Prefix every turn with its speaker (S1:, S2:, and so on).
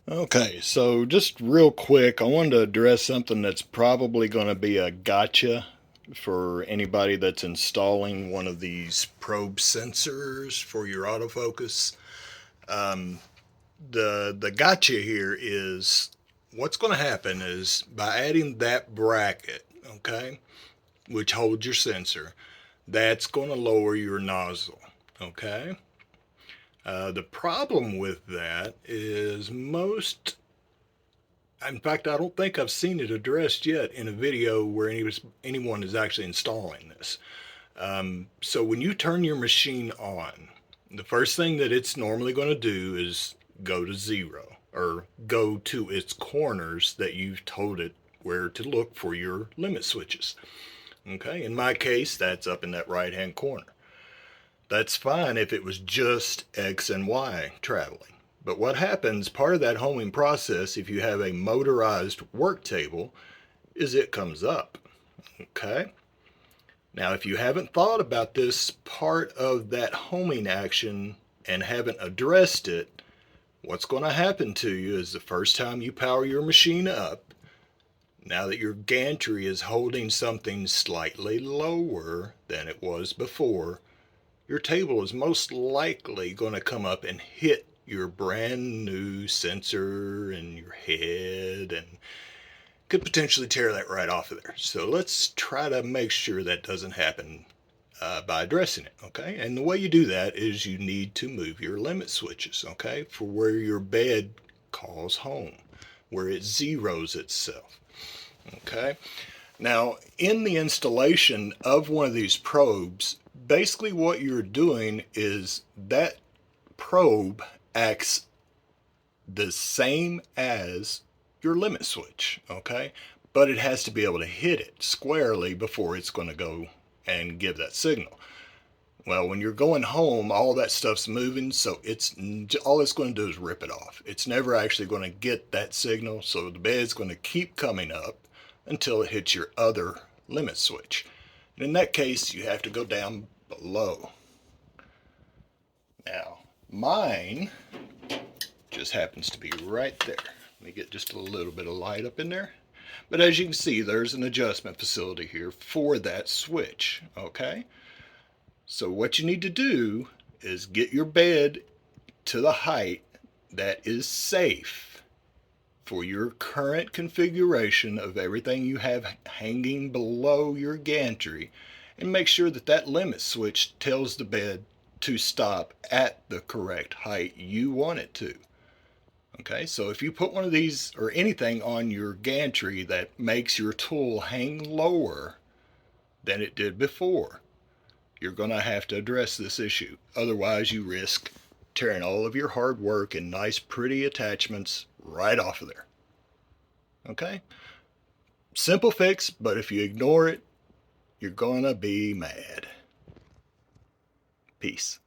S1: Okay, so just real quick, I wanted to address something that's probably going to be a gotcha for anybody that's installing one of these probe sensors for your autofocus. Um, the gotcha here is what's going to happen is by adding that bracket, okay, which holds your sensor, that's going to lower your nozzle, okay? The problem with that is in fact, I don't think I've seen it addressed yet in a video where anyone is actually installing this. So when you turn your machine on, the first thing that it's normally going to do is go to zero or go to its corners that you've told it where to look for your limit switches. Okay, in my case, that's up in that right hand corner. That's fine if it was just X and Y traveling. But what happens, part of that homing process, if you have a motorized work table, is it comes up. Okay? Now, if you haven't thought about this part of that homing action and haven't addressed it, what's going to happen to you is the first time you power your machine up, now that your gantry is holding something slightly lower than it was before, your table is most likely going to come up and hit your brand new sensor and your head and could potentially tear that right off of there. So let's try to make sure that doesn't happen by addressing it, okay? And the way you do that is you need to move your limit switches, okay, for where your bed calls home, where it zeroes itself, okay? Now, in the installation of one of these probes, basically what you're doing is that probe acts the same as your limit switch, okay? But it has to be able to hit it squarely before it's going to go and give that signal. Well, when you're going home, all that stuff's moving, so all it's going to do is rip it off. It's never actually going to get that signal, so the bed's going to keep coming up until it hits your other limit switch. And in that case, you have to go down below. Now, mine just happens to be right there. Let me get just a little bit of light up in there. But as you can see, there's an adjustment facility here for that switch, okay? So what you need to do is get your bed to the height that is safe for your current configuration of everything you have hanging below your gantry, and make sure that that limit switch tells the bed to stop at the correct height you want it to. Okay, so if you put one of these or anything on your gantry that makes your tool hang lower than it did before, you're going to have to address this issue. Otherwise, you risk tearing all of your hard work and nice, pretty attachments right off of there. Okay? Simple fix, but if you ignore it, you're going to be mad. Peace.